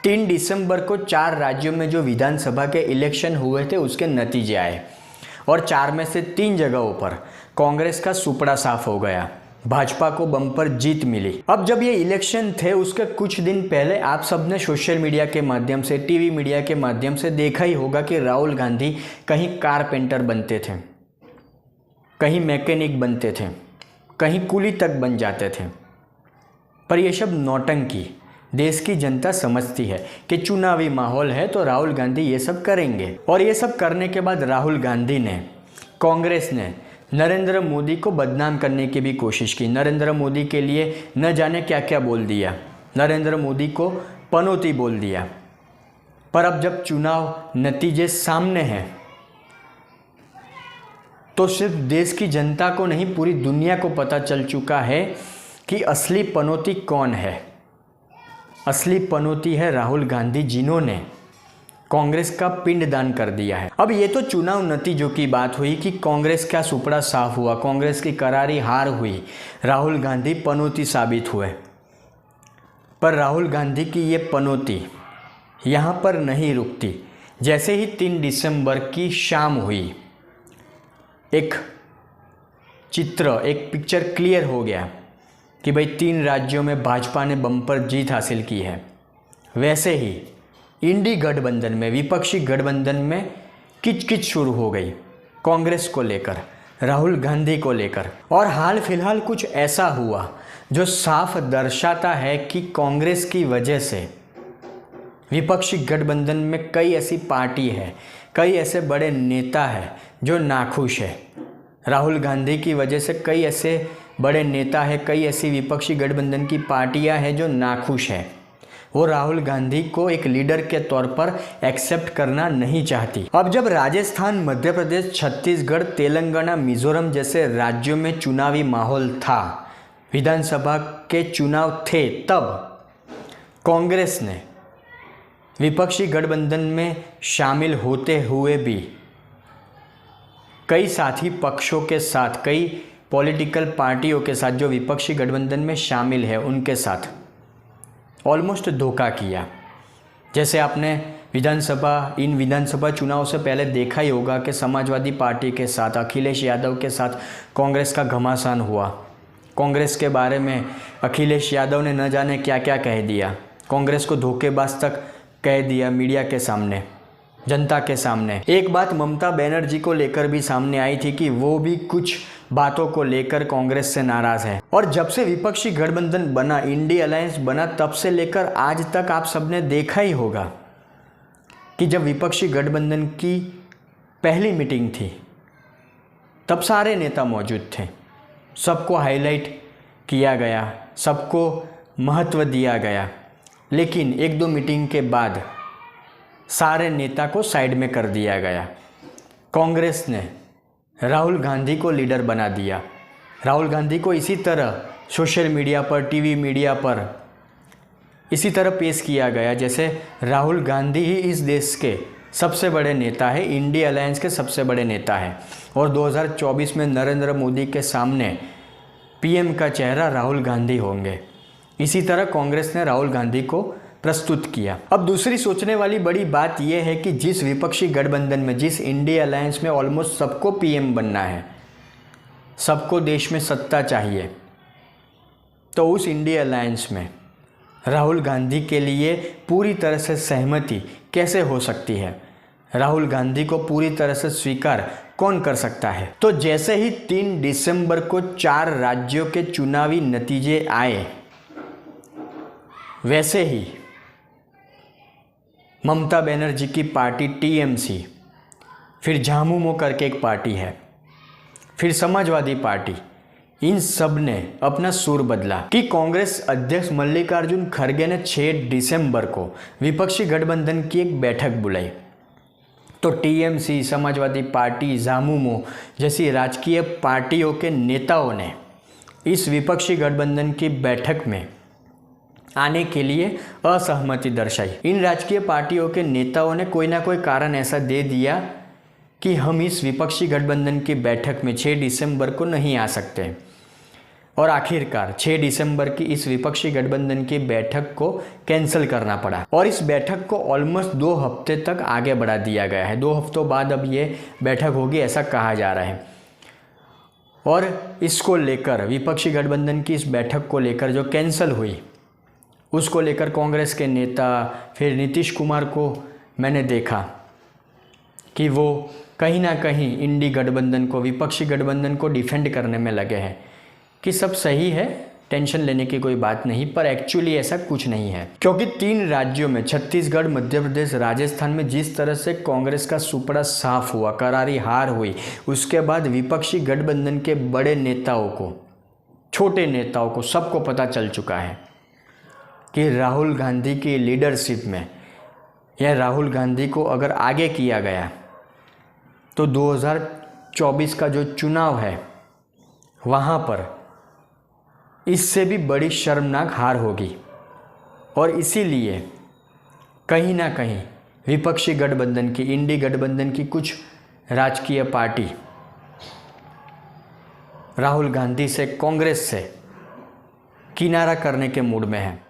3 दिसंबर को 4 राज्यों में जो विधानसभा के इलेक्शन हुए थे उसके नतीजे आए और 4 में से 3 जगहों पर कांग्रेस का सुपड़ा साफ हो गया, भाजपा को बम्पर जीत मिली। अब जब ये इलेक्शन थे उसके कुछ दिन पहले आप सबने सोशल मीडिया के माध्यम से, टीवी मीडिया के माध्यम से देखा ही होगा कि राहुल गांधी कहीं कारपेंटर बनते थे, कहीं मैकेनिक बनते थे, कहीं कुली तक बन जाते थे। पर ये सब नौटंकी देश की जनता समझती है कि चुनावी माहौल है तो राहुल गांधी ये सब करेंगे। और ये सब करने के बाद राहुल गांधी ने, कांग्रेस ने नरेंद्र मोदी को बदनाम करने की भी कोशिश की। नरेंद्र मोदी के लिए न जाने क्या क्या बोल दिया, नरेंद्र मोदी को पनौती बोल दिया। पर अब जब चुनाव नतीजे सामने हैं तो सिर्फ देश की जनता को नहीं, पूरी दुनिया को पता चल चुका है कि असली पनौती कौन है। असली पनौती है राहुल गांधी, जिन्होंने कांग्रेस का पिंडदान कर दिया है। अब ये तो चुनाव नतीजों की बात हुई कि कांग्रेस का सुपड़ा साफ हुआ, कांग्रेस की करारी हार हुई, राहुल गांधी पनौती साबित हुए। पर राहुल गांधी की ये पनौती यहाँ पर नहीं रुकती। जैसे ही 3 दिसंबर की शाम हुई, एक चित्र, एक पिक्चर क्लियर हो गया कि भाई 3 राज्यों में भाजपा ने बम्पर जीत हासिल की है। वैसे ही इंडी गठबंधन में, विपक्षी गठबंधन में किचकिच शुरू हो गई कांग्रेस को लेकर, राहुल गांधी को लेकर। और हाल फिलहाल कुछ ऐसा हुआ जो साफ दर्शाता है कि कांग्रेस की वजह से विपक्षी गठबंधन में कई ऐसी पार्टी है, कई ऐसे बड़े नेता हैं जो नाखुश है। राहुल गांधी की वजह से कई ऐसे बड़े नेता हैं, कई ऐसी विपक्षी गठबंधन की पार्टियां हैं जो नाखुश है। वो राहुल गांधी को एक लीडर के तौर पर एक्सेप्ट करना नहीं चाहती। अब जब राजस्थान, मध्य प्रदेश, छत्तीसगढ़, तेलंगाना, मिजोरम जैसे राज्यों में चुनावी माहौल था, विधानसभा के चुनाव थे, तब कांग्रेस ने विपक्षी गठबंधन में शामिल होते हुए भी कई साथी पक्षों के साथ, कई पॉलिटिकल पार्टियों के साथ जो विपक्षी गठबंधन में शामिल है उनके साथ ऑलमोस्ट धोखा किया। जैसे आपने इन विधानसभा चुनाव से पहले देखा ही होगा कि समाजवादी पार्टी के साथ, अखिलेश यादव के साथ कांग्रेस का घमासान हुआ। कांग्रेस के बारे में अखिलेश यादव ने न जाने क्या क्या कह दिया, कांग्रेस को धोखेबाज तक कह दिया मीडिया के सामने, जनता के सामने। एक बात ममता बनर्जी को लेकर भी सामने आई थी कि वो भी कुछ बातों को लेकर कांग्रेस से नाराज है। और जब से विपक्षी गठबंधन बना, इंडी अलायंस बना, तब से लेकर आज तक आप सबने देखा ही होगा कि जब विपक्षी गठबंधन की पहली मीटिंग थी तब सारे नेता मौजूद थे, सबको हाईलाइट किया गया, सबको महत्व दिया गया। लेकिन 1-2 मीटिंग के बाद सारे नेता को साइड में कर दिया गया। कांग्रेस ने राहुल गांधी को लीडर बना दिया। राहुल गांधी को इसी तरह सोशल मीडिया पर, टीवी मीडिया पर इसी तरह पेश किया गया जैसे राहुल गांधी ही इस देश के सबसे बड़े नेता है, इंडी अलायंस के सबसे बड़े नेता है। और 2024 में नरेंद्र मोदी के सामने पीएम का चेहरा राहुल गांधी होंगे। इसी तरह कांग्रेस ने राहुल गांधी को प्रस्तुत किया। अब दूसरी सोचने वाली बड़ी बात यह है कि जिस विपक्षी गठबंधन में, जिस इंडी अलायंस में ऑलमोस्ट सबको पीएम बनना है, सबको देश में सत्ता चाहिए, तो उस इंडी अलायंस में राहुल गांधी के लिए पूरी तरह से सहमति कैसे हो सकती है? राहुल गांधी को पूरी तरह से स्वीकार कौन कर सकता है? तो जैसे ही 3 दिसंबर को 4 राज्यों के चुनावी नतीजे आए, वैसे ही ममता बनर्जी की पार्टी टीएमसी, फिर झामुमो करके एक पार्टी है, फिर समाजवादी पार्टी, इन सब ने अपना सुर बदला कि कांग्रेस अध्यक्ष मल्लिकार्जुन खड़गे ने 6 दिसंबर को विपक्षी गठबंधन की एक बैठक बुलाई। तो टीएमसी, समाजवादी पार्टी, झामुमो जैसी राजकीय पार्टियों के नेताओं ने इस विपक्षी गठबंधन की बैठक में आने के लिए असहमति दर्शाई। इन राजकीय पार्टियों के नेताओं ने कोई ना कोई कारण ऐसा दे दिया कि हम इस विपक्षी गठबंधन की बैठक में 6 दिसंबर को नहीं आ सकते। और आखिरकार 6 दिसंबर की इस विपक्षी गठबंधन की बैठक को कैंसिल करना पड़ा और इस बैठक को ऑलमोस्ट 2 हफ्ते तक आगे बढ़ा दिया गया है। 2 हफ्तों बाद अब ये बैठक होगी ऐसा कहा जा रहा है। और इसको लेकर विपक्षी गठबंधन की इस बैठक को लेकर जो कैंसिल हुई उसको लेकर कांग्रेस के नेता फिर नीतीश कुमार को मैंने देखा कि वो कहीं ना कहीं इंडी गठबंधन को, विपक्षी गठबंधन को डिफेंड करने में लगे हैं कि सब सही है, टेंशन लेने की कोई बात नहीं। पर एक्चुअली ऐसा कुछ नहीं है, क्योंकि 3 राज्यों में छत्तीसगढ़, मध्य प्रदेश, राजस्थान में जिस तरह से कांग्रेस का सुपड़ा साफ हुआ, करारी हार हुई, उसके बाद विपक्षी गठबंधन के बड़े नेताओं को, छोटे नेताओं को, सबको पता चल चुका है कि राहुल गांधी की लीडरशिप में या राहुल गांधी को अगर आगे किया गया तो 2024 का जो चुनाव है वहाँ पर इससे भी बड़ी शर्मनाक हार होगी। और इसीलिए कहीं ना कहीं विपक्षी गठबंधन की, इंडी गठबंधन की कुछ राजकीय पार्टी राहुल गांधी से, कांग्रेस से किनारा करने के मूड में है।